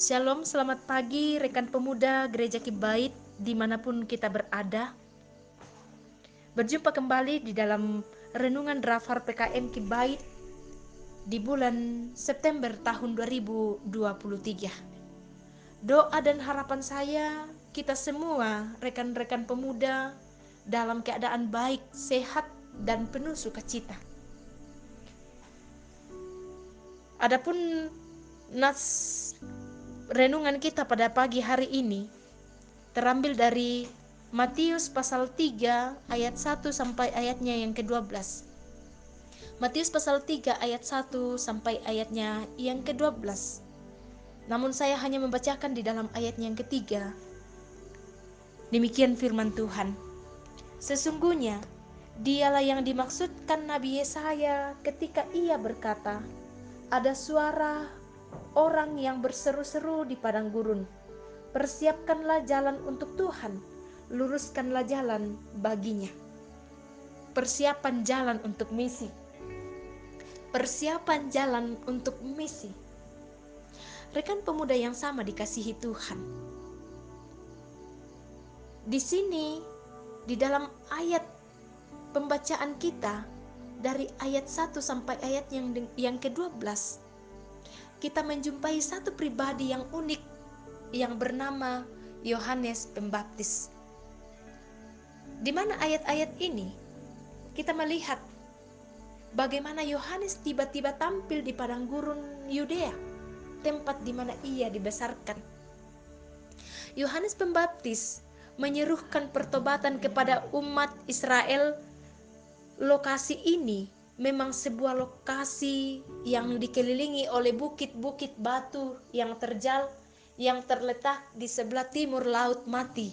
Shalom, selamat pagi rekan pemuda Gereja Kibait dimanapun kita berada. Berjumpa kembali di dalam renungan Drafar PKM Kibait di bulan September tahun 2023. Doa dan harapan saya kita semua rekan-rekan pemuda dalam keadaan baik, sehat, dan penuh sukacita. Adapun nas renungan kita pada pagi hari ini terambil dari Matius pasal 3 ayat 1 sampai ayatnya yang ke-12. Matius pasal 3 ayat 1 sampai ayatnya yang ke-12. Namun saya hanya membacakan di dalam ayatnya yang ketiga. Demikian firman Tuhan. Sesungguhnya dialah yang dimaksudkan Nabi Yesaya ketika ia berkata, ada suara orang yang berseru-seru di padang gurun. Persiapkanlah jalan untuk Tuhan, luruskanlah jalan baginya. Persiapan jalan untuk misi. Persiapan jalan untuk misi. Rekan pemuda yang sama dikasihi Tuhan. Di sini, di dalam ayat pembacaan kita, dari ayat 1 sampai ayat yang ke-12, kita menjumpai satu pribadi yang unik yang bernama Yohanes Pembaptis. Di mana ayat-ayat ini kita melihat bagaimana Yohanes tiba-tiba tampil di padang gurun Yudea, tempat di mana ia dibesarkan. Yohanes Pembaptis menyerukan pertobatan kepada umat Israel. Lokasi ini memang sebuah lokasi yang dikelilingi oleh bukit-bukit batu yang terjal yang terletak di sebelah timur Laut Mati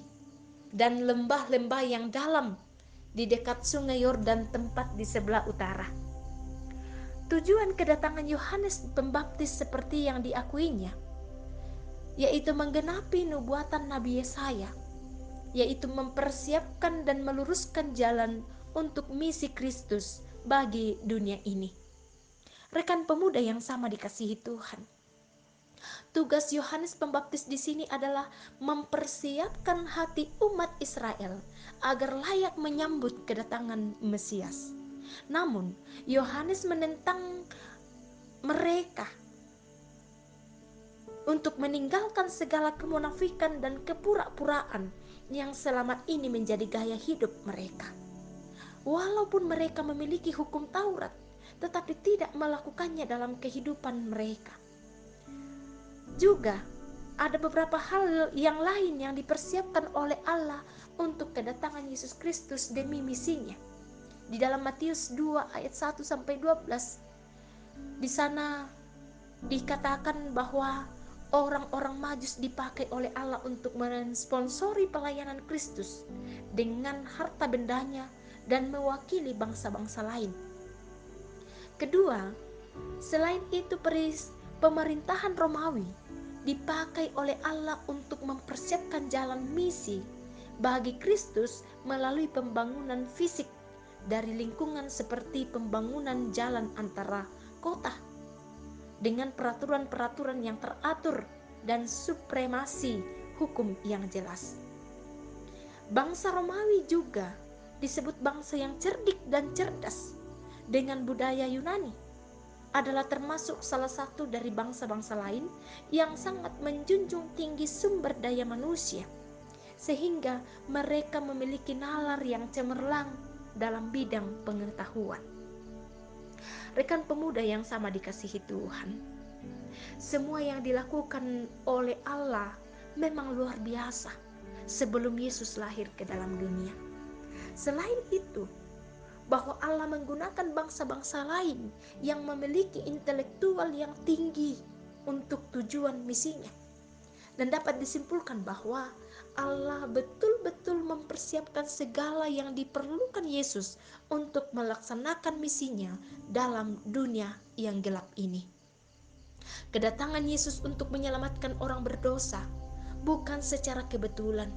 dan lembah-lembah yang dalam di dekat Sungai Yordan tempat di sebelah utara. Tujuan kedatangan Yohanes Pembaptis seperti yang diakuinya, yaitu menggenapi nubuatan Nabi Yesaya, yaitu mempersiapkan dan meluruskan jalan untuk misi Kristus bagi dunia ini. Rekan pemuda yang sama dikasihi Tuhan. Tugas Yohanes Pembaptis di sini adalah mempersiapkan hati umat Israel agar layak menyambut kedatangan Mesias. Namun, Yohanes menentang mereka untuk meninggalkan segala kemunafikan dan kepura-puraan yang selama ini menjadi gaya hidup mereka. Walaupun mereka memiliki hukum Taurat, tetapi tidak melakukannya dalam kehidupan mereka. Juga ada beberapa hal yang lain yang dipersiapkan oleh Allah untuk kedatangan Yesus Kristus demi misinya. Di dalam Matius 2 ayat 1 sampai 12, di sana dikatakan bahwa orang-orang Majus dipakai oleh Allah untuk mensponsori pelayanan Kristus dengan harta bendanya dan mewakili bangsa-bangsa lain. Kedua, selain itu pemerintahan Romawi dipakai oleh Allah untuk mempersiapkan jalan misi bagi Kristus melalui pembangunan fisik dari lingkungan seperti pembangunan jalan antara kota dengan peraturan-peraturan yang teratur dan supremasi hukum yang jelas. Bangsa Romawi juga disebut bangsa yang cerdik dan cerdas dengan budaya Yunani, adalah termasuk salah satu dari bangsa-bangsa lain yang sangat menjunjung tinggi sumber daya manusia, sehingga mereka memiliki nalar yang cemerlang dalam bidang pengetahuan. Rekan pemuda yang sama dikasihi Tuhan, semua yang dilakukan oleh Allah memang luar biasa sebelum Yesus lahir ke dalam dunia. Selain itu, bahwa Allah menggunakan bangsa-bangsa lain yang memiliki intelektual yang tinggi untuk tujuan misinya. Dan dapat disimpulkan bahwa Allah betul-betul mempersiapkan segala yang diperlukan Yesus untuk melaksanakan misinya dalam dunia yang gelap ini. Kedatangan Yesus untuk menyelamatkan orang berdosa bukan secara kebetulan,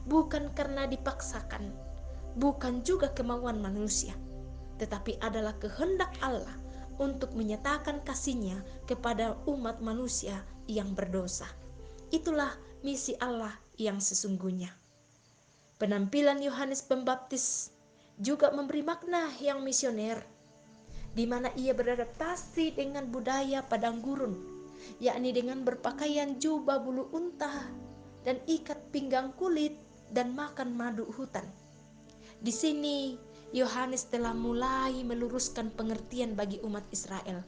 bukan karena dipaksakan, bukan juga kemauan manusia, tetapi adalah kehendak Allah untuk menyatakan kasih-Nya kepada umat manusia yang berdosa. itulah misi Allah yang sesungguhnya. Penampilan Yohanes Pembaptis juga memberi makna yang misioner, di mana ia beradaptasi dengan budaya padang gurun, yakni dengan berpakaian jubah bulu unta dan ikat pinggang kulit dan makan madu hutan. Di sini Yohanes telah mulai meluruskan pengertian bagi umat Israel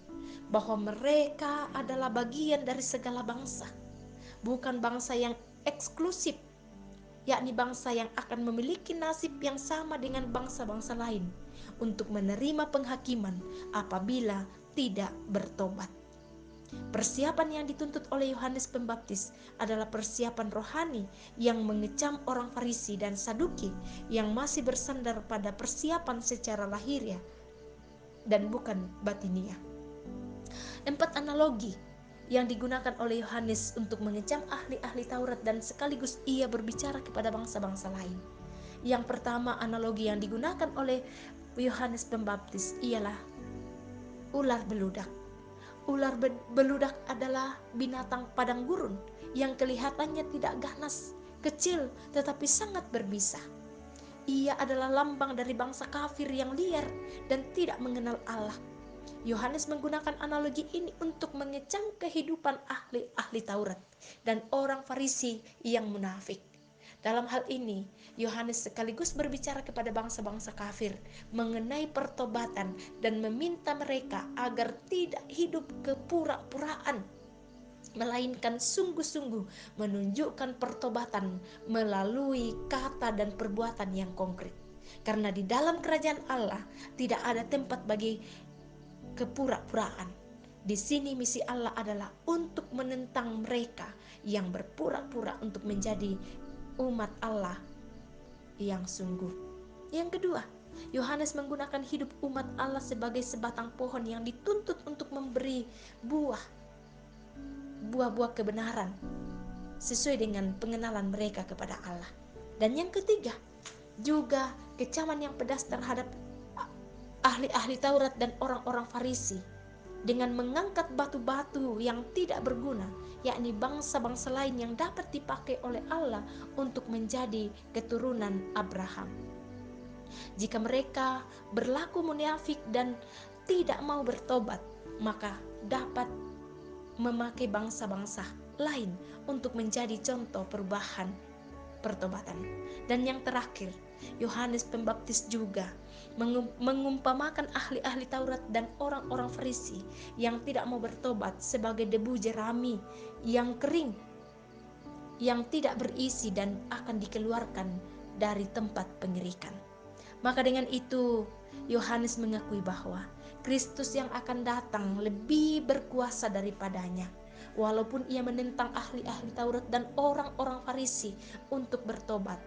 bahwa mereka adalah bagian dari segala bangsa, bukan bangsa yang eksklusif, yakni bangsa yang akan memiliki nasib yang sama dengan bangsa-bangsa lain untuk menerima penghakiman apabila tidak bertobat. Persiapan yang dituntut oleh Yohanes Pembaptis adalah persiapan rohani yang mengecam orang Farisi dan Saduki yang masih bersandar pada persiapan secara lahiriah dan bukan batiniah. 4 analogi yang digunakan oleh Yohanes untuk mengecam ahli-ahli Taurat dan sekaligus ia berbicara kepada bangsa-bangsa lain. Yang pertama, analogi yang digunakan oleh Yohanes Pembaptis ialah ular beludak. Ular beludak adalah binatang padang gurun yang kelihatannya tidak ganas, kecil tetapi sangat berbisa. Ia adalah lambang dari bangsa kafir yang liar dan tidak mengenal Allah. Yohanes menggunakan analogi ini untuk mengecam kehidupan ahli-ahli Taurat dan orang Farisi yang munafik. Dalam hal ini, Yohanes sekaligus berbicara kepada bangsa-bangsa kafir mengenai pertobatan dan meminta mereka agar tidak hidup kepura-puraan, melainkan sungguh-sungguh menunjukkan pertobatan melalui kata dan perbuatan yang konkret. Karena di dalam kerajaan Allah tidak ada tempat bagi kepura-puraan. Di sini misi Allah adalah untuk menentang mereka yang berpura-pura untuk menjadi umat Allah yang sungguh. Yang kedua, Yohanes menggunakan hidup umat Allah sebagai sebatang pohon yang dituntut untuk memberi buah-buah kebenaran sesuai dengan pengenalan mereka kepada Allah. Dan yang ketiga, juga kecaman yang pedas terhadap ahli-ahli Taurat dan orang-orang Farisi dengan mengangkat batu-batu yang tidak berguna, yakni bangsa-bangsa lain yang dapat dipakai oleh Allah untuk menjadi keturunan Abraham. Jika mereka berlaku munafik dan tidak mau bertobat, maka dapat memakai bangsa-bangsa lain untuk menjadi contoh perubahan pertobatan. Dan yang terakhir, Yohanes Pembaptis juga mengumpamakan ahli-ahli Taurat dan orang-orang Farisi yang tidak mau bertobat sebagai debu jerami yang kering, yang tidak berisi dan akan dikeluarkan dari tempat pengirikan. Maka dengan itu, Yohanes mengakui bahwa Kristus yang akan datang lebih berkuasa daripadanya. Walaupun ia menentang ahli-ahli Taurat dan orang-orang Farisi untuk bertobat,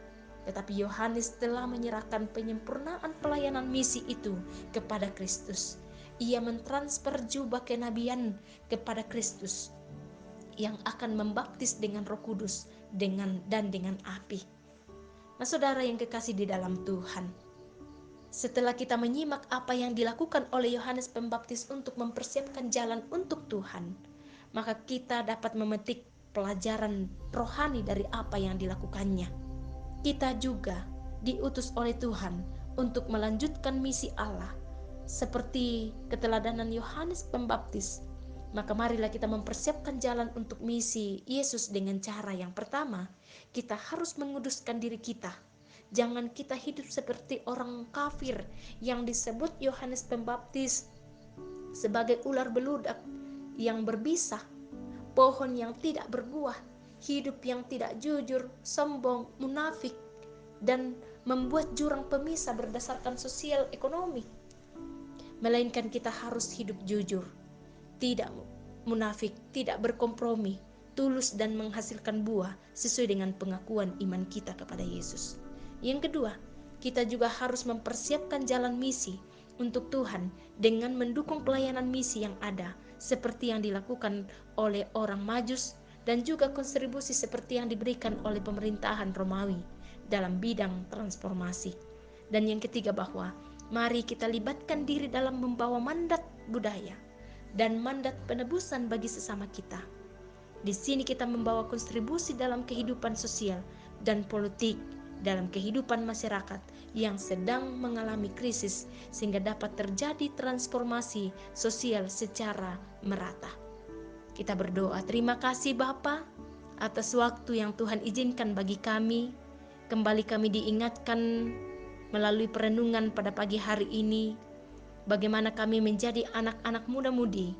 tetapi Yohanes telah menyerahkan penyempurnaan pelayanan misi itu kepada Kristus. Ia mentransfer jubah kenabian kepada Kristus yang akan membaptis dengan Roh Kudus dengan api. Nah, saudara yang kekasih di dalam Tuhan, setelah kita menyimak apa yang dilakukan oleh Yohanes Pembaptis untuk mempersiapkan jalan untuk Tuhan, maka kita dapat memetik pelajaran rohani dari apa yang dilakukannya. Kita juga diutus oleh Tuhan untuk melanjutkan misi Allah seperti keteladanan Yohanes Pembaptis. Maka marilah kita mempersiapkan jalan untuk misi Yesus dengan cara yang pertama, kita harus menguduskan diri kita. Jangan kita hidup seperti orang kafir yang disebut Yohanes Pembaptis sebagai ular beludak yang berbisa, pohon yang tidak berbuah, hidup yang tidak jujur, sombong, munafik, dan membuat jurang pemisah berdasarkan sosial ekonomi. Melainkan kita harus hidup jujur, tidak munafik, tidak berkompromi, tulus dan menghasilkan buah sesuai dengan pengakuan iman kita kepada Yesus. Yang kedua, kita juga harus mempersiapkan jalan misi untuk Tuhan dengan mendukung pelayanan misi yang ada, seperti yang dilakukan oleh orang Majus dan juga kontribusi seperti yang diberikan oleh pemerintahan Romawi dalam bidang transformasi. Dan yang ketiga, bahwa mari kita libatkan diri dalam membawa mandat budaya dan mandat penebusan bagi sesama kita. Di sini kita membawa kontribusi dalam kehidupan sosial dan politik, dalam kehidupan masyarakat yang sedang mengalami krisis, sehingga dapat terjadi transformasi sosial secara merata. Kita berdoa, terima kasih Bapa atas waktu yang Tuhan izinkan bagi kami. Kembali kami diingatkan melalui perenungan pada pagi hari ini, bagaimana kami menjadi anak-anak muda-mudi,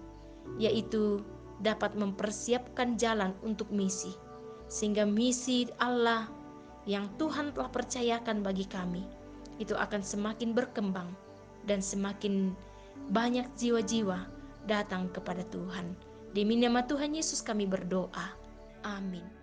yaitu dapat mempersiapkan jalan untuk misi, sehingga misi Allah yang Tuhan telah percayakan bagi kami itu akan semakin berkembang dan semakin banyak jiwa-jiwa datang kepada Tuhan. Demi nama Tuhan Yesus kami berdoa. Amin.